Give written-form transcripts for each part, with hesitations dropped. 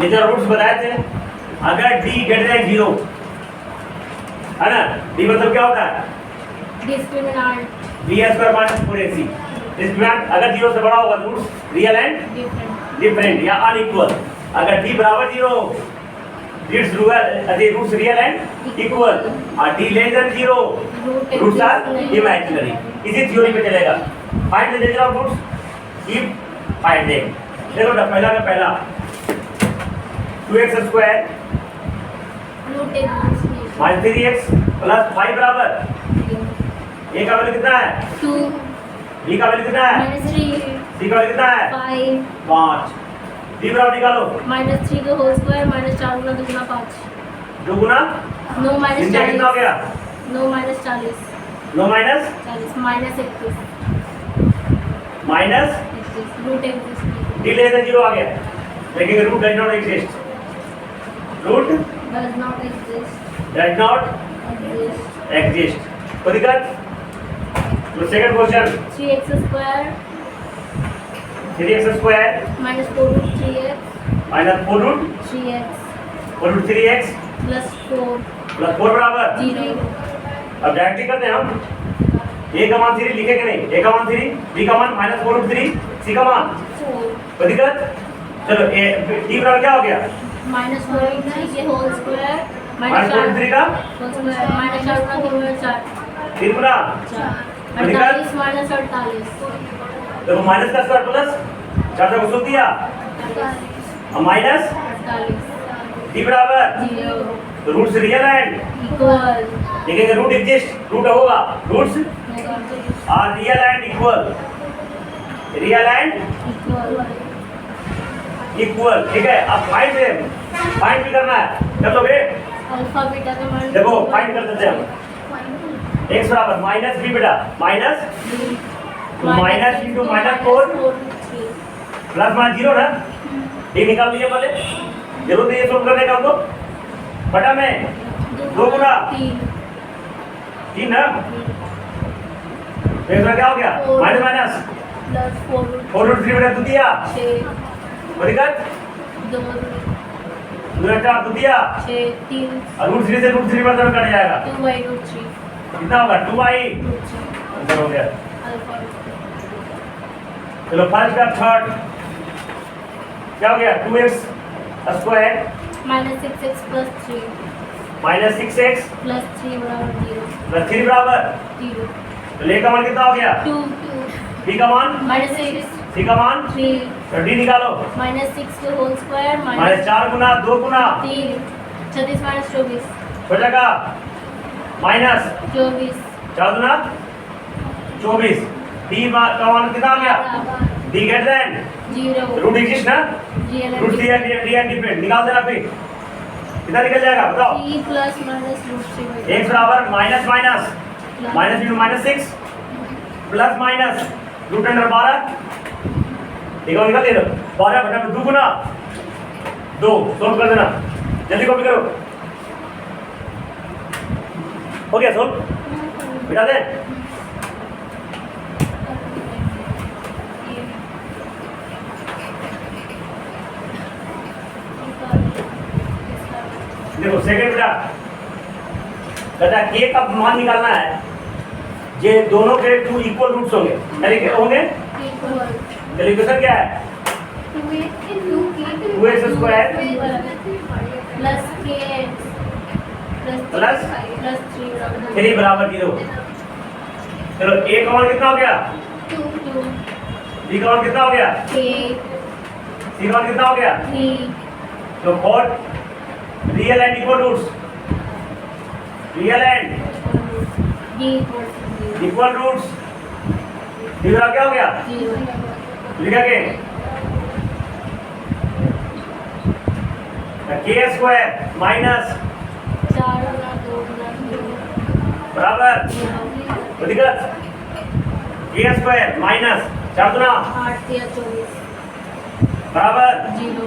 ये जो रूट्स बताए थे, अगर d ग्रेटर देन 0 है ना, d मतलब क्या होता है discriminant b square minus 4ac। Discriminant अगर 0 से बड़ा होगा तो roots real and different different या अनइक्वल। अगर d बराबर 0 रूट्स रियल एंड इक्वल और d less than 0 roots are imaginary. इसी थ्योरी पे चलेगा। Find the nature of roots, keep finding. देखो पहला का पहला 2x square root x minus 3x plus 5 बराबर a का वैल्यू कितना है 2 b का वैल्यू कितना है -3 c का वैल्यू कितना है 5 5। d बराबर निकालो -3 का होल स्क्वायर -4 गुना 2 गुना 5 2 गुना 9 इंडिया कितना हो गया 9 -40 9 minus 40 -31 minus root x d less than 0 आ गया, लेकिन root does not exist. Root does not exist does not exist. कोई दिक्कत? तो second question 3x square 3x square -4 root 3x minus 4 root 3x plus 4 plus 4 बराबर 0 अब directly करते हैं हम। a का मान 3 लिखेंगे नहीं, a का मान 3, b का मान -4 रूट 3, c का मान 4 कोई दिक्कत? चलो a d बराबर क्या हो गया -4 रूट 3 के होल स्क्वायर -4 रूट 3 का होल स्क्वायर -4 गुना 3 गुना 4 3 गुना 48 माइनस 48 देखो माइनस का स्क्वायर प्लस 4 से घुस दिया अब माइनस 48 d बराबर 0 तो रूट्स रियल एंड इक्वल देखेंगे रूट एग्जिस्ट, रूट होगा roots are real and equal, real and equal. ठीक है, अब फाइंड भी करना है। कर लोगे? अल्फा बीटा का मान देखो फाइंड कर देते हैं हम। x बराबर माइनस b बेटा minus minus into -4 plus minus 0 ना, ये निकाल लीजिए पहले, जरूरत नहीं है सोल्व करने का हमको। बटा में 2 गुना 3 ना, फिर क्या हो गया माइनस माइनस प्लस 4 रूट 3 बेटा दो दिया 6 बराबर 2 2 4 दो दिया 6 3 और रूट 3 से रूट 3 मतलब कट जाएगा 2/√3 कितना होगा 2y आंसर हो गया। अल्फा चलो फर्स्ट का थर्ड क्या हो गया 2x square -6x plus 3 minus 6x plus 3 बराबर 0 प्लस 3 बराबर 0 तो ले का मान कितना हो गया 2 b का मान -6 c का मान 3 तो d निकालो -6 के होल स्क्वायर माइनस 4 गुना 2 गुना 3 36 -24 हो जाएगा माइनस 24 4 गुना 24 d का मान कितना आ गया d greater than 0 root exist ना, root real real and different निकाल देना फिर कितना निकल जाएगा बताओ। 3 प्लस -√3 x बराबर minus minus minus into -6 plus minus root under 12 निकाल निकाल ले लो 12 बटा में 2 गुना 2 सोल्व कर देना जल्दी कॉपी करो। हो गया सोल्व बिठा दे। देखो सेकंड बेटा बेटा k का मान निकालना है, ये दोनों के 2 इक्वल रूट्स होंगे यानी क्या होंगे कैलकुलेशन क्या है 2x square plus kx plus 3 बराबर 3 बराबर 0। चलो a का मान कितना हो गया 2 b का मान कितना हो गया k c का मान कितना हो गया 3 तो for real and equal roots real and d equal roots d बराबर क्या हो गया 0 लिखा के k स्क्वायर माइनस 4 गुना 2 गुना 0 बराबर तो दिक्कत k स्क्वायर माइनस 4 गुना 8 या 24 बराबर 0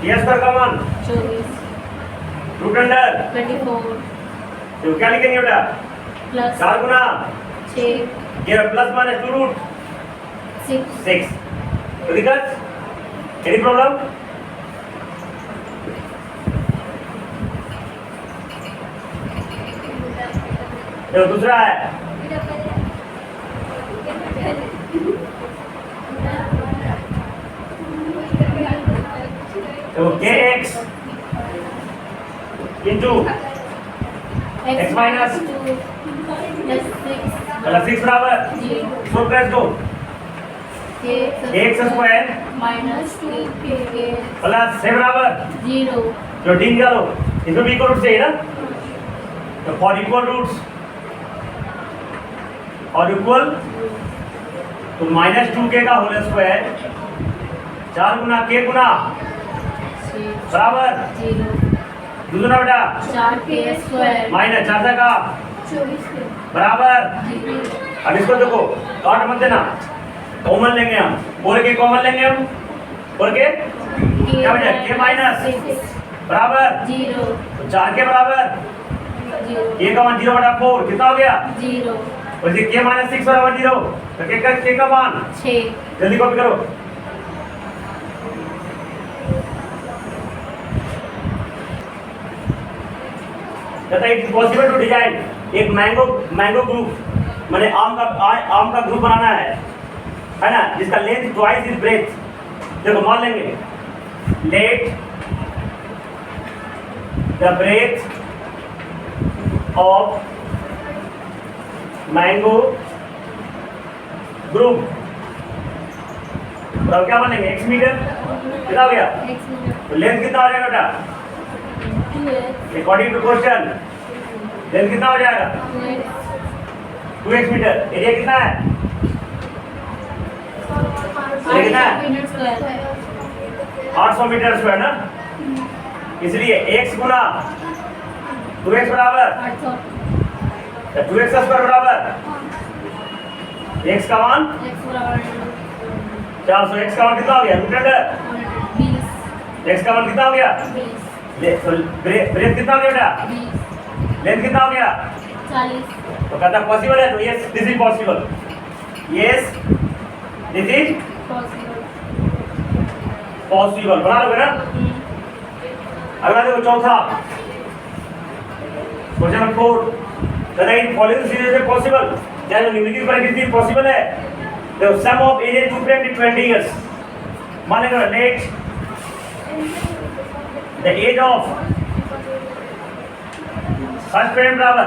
k स्क्वायर का मान 24 रूट अंडर 24 तो क्या लिखेंगे बेटा प्लस 4 गुना 6 ये प्लस माइनस 2 रूट 6 6 तो दिक्कत एनी प्रॉब्लम तो दूसरा है तो kx into x minus plus 6 बराबर so plus 2 x square minus 2k plus 6 बराबर 0 तो डी निकालो, इसमें भी इक्वल रूट चाहिए ना, तो फॉर इक्वल रूट्स और इक्वल तो माइनस 2k का होल स्क्वायर 4 गुना k गुना बराबर 0 दूसरा बेटा 4k स्क्वायर माइनस 4 का 24k बराबर। 0 अब इसको देखो काट मत देना, कॉमन लेंगे हम, 4k कॉमन लेंगे हम, 4k क्या बचा k माइनस बराबर 0 तो 4k बराबर 0 k का मान 0/4 कितना हो गया, 0 और ये k माइनस 6 बराबर 0 तो k का मान 6 जल्दी कॉपी करो। कहता है it is possible to design एक मैंगो ग्रुप माने आम का ग्रुप बनाना है ना, जिसका लेंथ ट्वाइस इज ब्रेथ। देखो मान लेंगे let the breadth of mango group और क्या मान लेंगे x मीटर कितना हो गया, x मिनट तो लेंथ कितना हो जाएगा बेटा 2x according to question length कितना हो जाएगा 2x मीटर। एरिया कितना है, एरिया कितना है मीटर स्क्वायर 800 मीटर स्क्वायर ना, इसलिए x गुना 2x बराबर 800 2x स्क्वायर बराबर x का मान x बराबर 400, x का मान कितना हो गया रूट अंडर 20 x का मान कितना हो गया 20 ब्रेथ कितना हो गया बेटा 20 लेंथ कितना हो गया, 40 तो कहता पॉसिबल है, तो yes this is possible, yes this is possible possible, बना लोगे ना। अगला देखो चौथा क्वेश्चन नंबर 4 कहता है फॉलोइंग सीरीज में पॉसिबल क्या जो निम्नलिखित परिस्थिति पॉसिबल है, देखो sum of age two friend 20 years मान लो let the age of first friend बराबर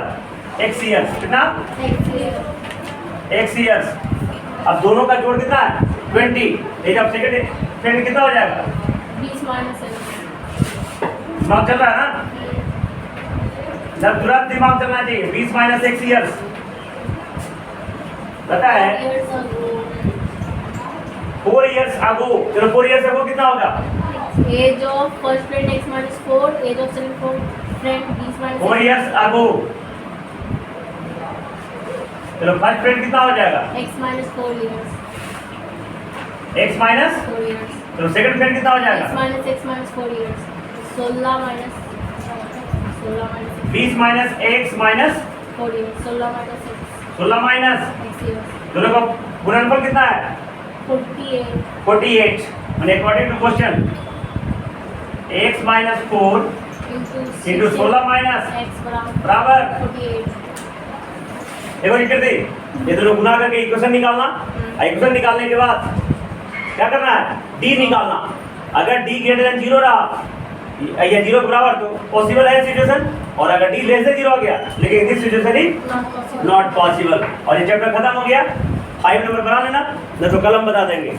x इयर्स कितना x इयर्स, अब दोनों का जोड़ कितना है 20, एज ऑफ सेकंड फ्रेंड कितना हो जाएगा 20 माइनस दिमाग चल रहा है ना, जब तुरंत दिमाग चलना चाहिए 20 माइनस x इयर्स पता है 4 इयर्स अगो, चलो 4 इयर्स अगो कितना होगा age of first friend x minus 4 age of second friend 20 minus 4 years ago, चलो फर्स्ट फ्रेंड कितना हो जाएगा x minus 4 years x minus, 4 years चलो सेकंड फ्रेंड कितना हो x जाएगा minus 4 years 16 minus 20 minus x minus 4 years 16 minus 6 16 minus, x years दोनों का गुणनफल कितना है 48 48, and according to question x minus 4 into 16 minus x बराबर 48 देखो ये कर दी, ये दोनों गुना करके इक्वेशन निकालना, इक्वेशन निकालने के बाद क्या करना है d निकालना, अगर d ग्रेटर देन 0 रहा या 0 के बराबर तो पॉसिबल है सिचुएशन, और अगर d लेस देन 0 हो गया लेकिन this situation is not possible. और ये चैप्टर खत्म हो गया, 5 नंबर बना लेना नहीं तो कलम बता देंगे।